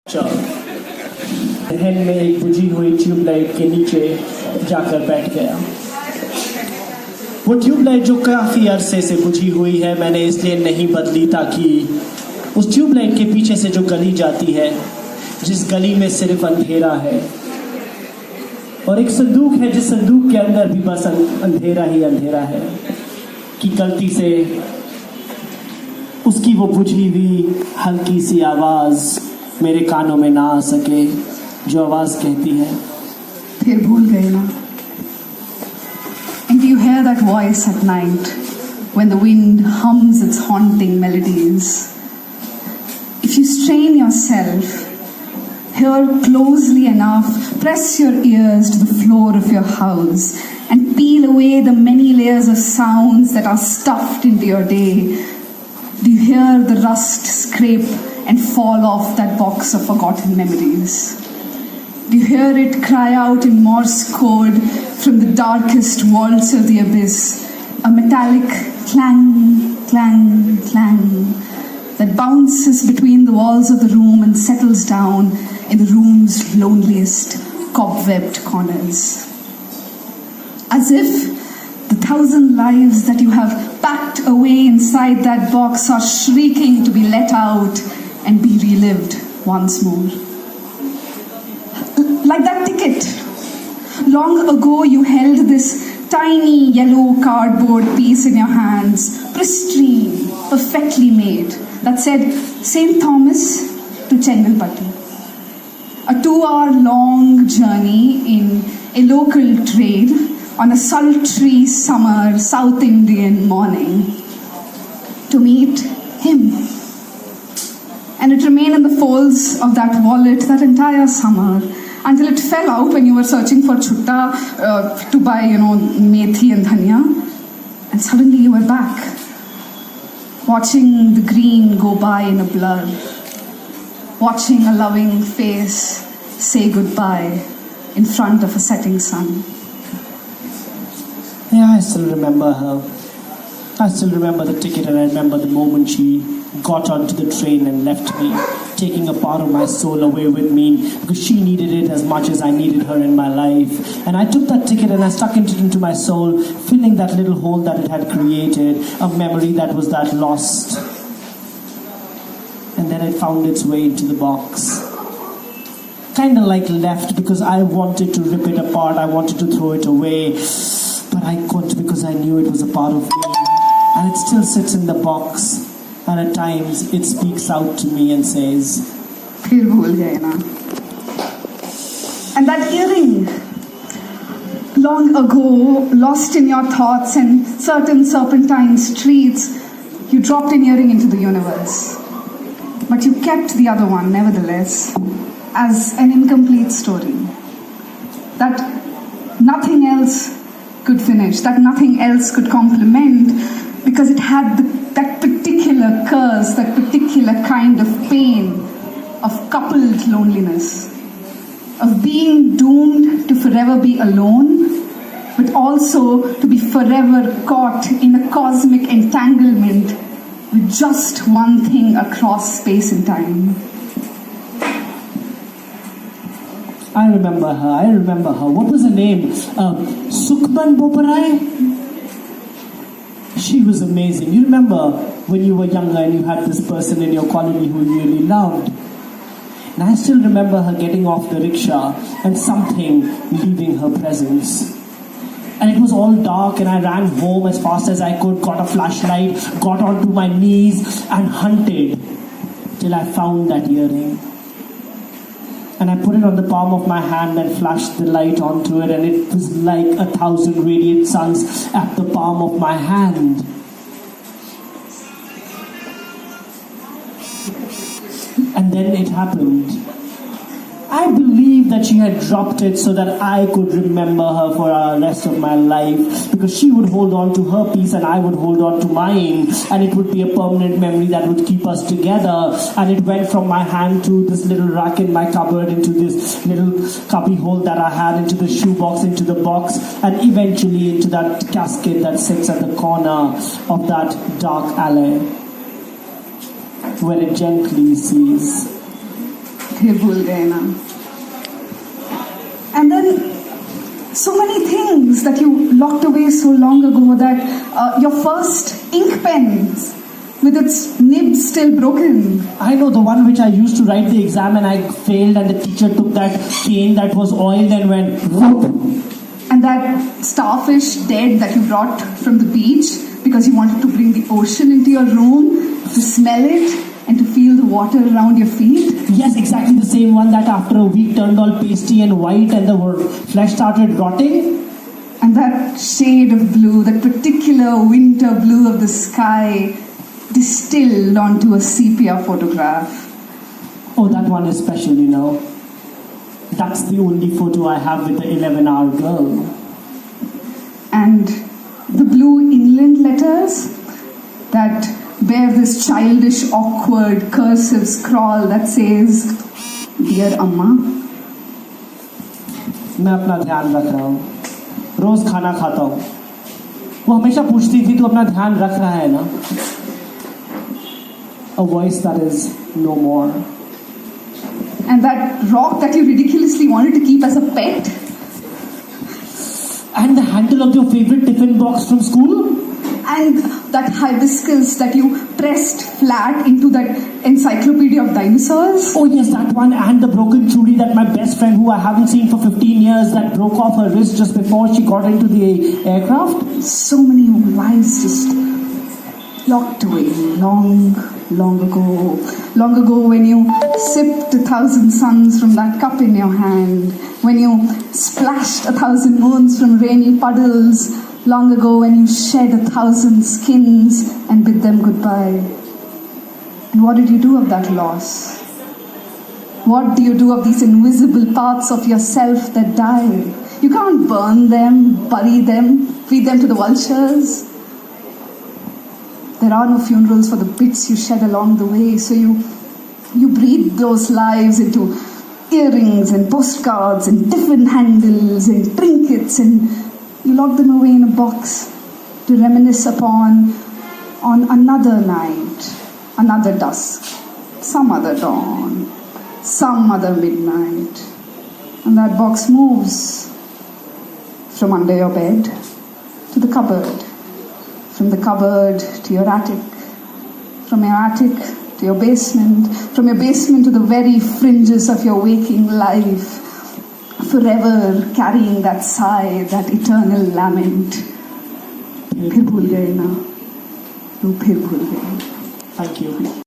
जहन में एक बुझी हुई ट्यूबलाइट के नीचे जाकर बैठ गया। वो ट्यूबलाइट जो काफ़ी अरसे से बुझी हुई है, मैंने इसलिए नहीं बदली ताकि उस ट्यूबलाइट के पीछे से जो गली जाती है, जिस गली में सिर्फ अंधेरा है, और एक संदूक है जिस संदूक के अंदर भी बस अंधेरा ही अंधेरा है, कि गलती से उसकी वो बुझी हुई हल्की सी आवाज़ मेरे कानों में ना आ सके, जो आवाज़ कहती है, फिर भूल गए ना। And do you hear that voice at night when the wind hums its haunting melodies? If you strain yourself, hear closely enough, press your ears to the floor of your house and peel away the many layers of sounds that are stuffed into your day. Do you hear the rust scrape and fall off that box of forgotten memories? Do you hear it cry out in Morse code from the darkest vaults of the abyss? A metallic clang, clang, clang that bounces between the walls of the room and settles down in the room's loneliest, cobwebbed corners. As if the 1,000 lives that you have packed away inside that box are shrieking to be let out and be relived once more. Like that ticket. Long ago you held this tiny yellow cardboard piece in your hands, pristine, perfectly made, that said St. Thomas to Chengalpattu. A 2-hour long journey in a local train on a sultry summer South Indian morning to meet him. And it remained in the folds of that wallet that entire summer until it fell out when you were searching for chutta to buy, methi and dhania. And suddenly you were back, watching the green go by in a blur, watching a loving face say goodbye in front of a setting sun. Yeah, I still remember her. I still remember the ticket, and I remember the moment she got onto the train and left me, taking a part of my soul away with me, because she needed it as much as I needed her in my life. And I took that ticket and I stuck it into my soul, filling that little hole that it had created, a memory that was that lost. And then it found its way into the box. Kind of like left because I wanted to rip it apart, I wanted to throw it away, but I couldn't because I knew it was a part of me. And it still sits in the box. And at times it speaks out to me and says, Phir Bhool Gaye na. And that earring, long ago, lost in your thoughts and certain serpentine streets, you dropped an earring into the universe. But you kept the other one, nevertheless, as an incomplete story. That nothing else could finish, that nothing else could complement, because it had that particular curse, that particular kind of pain, of coupled loneliness, of being doomed to forever be alone, but also to be forever caught in a cosmic entanglement with just one thing across space and time. I remember her. What was her name? Sukhman Boparai? She was amazing. You remember when you were younger and you had this person in your colony who you really loved? And I still remember her getting off the rickshaw and something leaving her presence. And it was all dark and I ran home as fast as I could, got a flashlight, got onto my knees and hunted till I found that earring. And I put it on the palm of my hand and flashed the light onto it, and it was like 1,000 radiant suns at the palm of my hand. And then it happened. I believe that she had dropped it so that I could remember her for the rest of my life, because she would hold on to her piece and I would hold on to mine, and it would be a permanent memory that would keep us together. And it went from my hand to this little rack in my cupboard, into this little cubby hole that I had, into the shoebox, into the box, and eventually into that casket that sits at the corner of that dark alley, where it gently sees Phir Bhool Gaye na. And then so many things that you locked away so long ago, that your first ink pen with its nib still broken. I know, the one which I used to write the exam and I failed, and the teacher took that cane that was oiled and went whoop. And that starfish dead that you brought from the beach because you wanted to bring the ocean into your room to smell it and to feel the water around your feet. Yes, exactly the same one that after a week turned all pasty and white and the flesh started rotting. And that shade of blue, that particular winter blue of the sky, distilled onto a sepia photograph. Oh, that one is special, you know. That's the only photo I have with the 11-hour girl. And the blue inland letters that bear this childish, awkward, cursive scrawl that says, Dear Amma. मैं अपना ध्यान रख रहा हूँ, रोज खाना खाता हूँ. वो हमेशा पूछती थी, तू अपना ध्यान रख रहा है ना? A voice that is no more. And that rock that you ridiculously wanted to keep as a pet. And the handle of your favorite tiffin box from school. And that hibiscus that you pressed flat into that encyclopedia of dinosaurs. Oh yes, that one. And the broken chudi that my best friend, who I haven't seen for 15 years, that broke off her wrist just before she got into the aircraft. So many lives just locked away long ago. Long ago, when you sipped 1,000 suns from that cup in your hand, when you splashed 1,000 moons from rainy puddles, long ago when you shed 1,000 skins and bid them goodbye. And what did you do of that loss? What do you do of these invisible parts of yourself that die? You can't burn them, bury them, feed them to the vultures. There are no funerals for the bits you shed along the way, so you breathe those lives into earrings and postcards and tiffin handles and trinkets, and you lock them away in a box to reminisce upon on another night, another dusk, some other dawn, some other midnight. And that box moves from under your bed to the cupboard, from the cupboard to your attic, from your attic to your basement, from your basement to the very fringes of your waking life, forever carrying that sigh, that eternal lament. Phir bhool gaye na, tu phir bhool gaye. Thank you.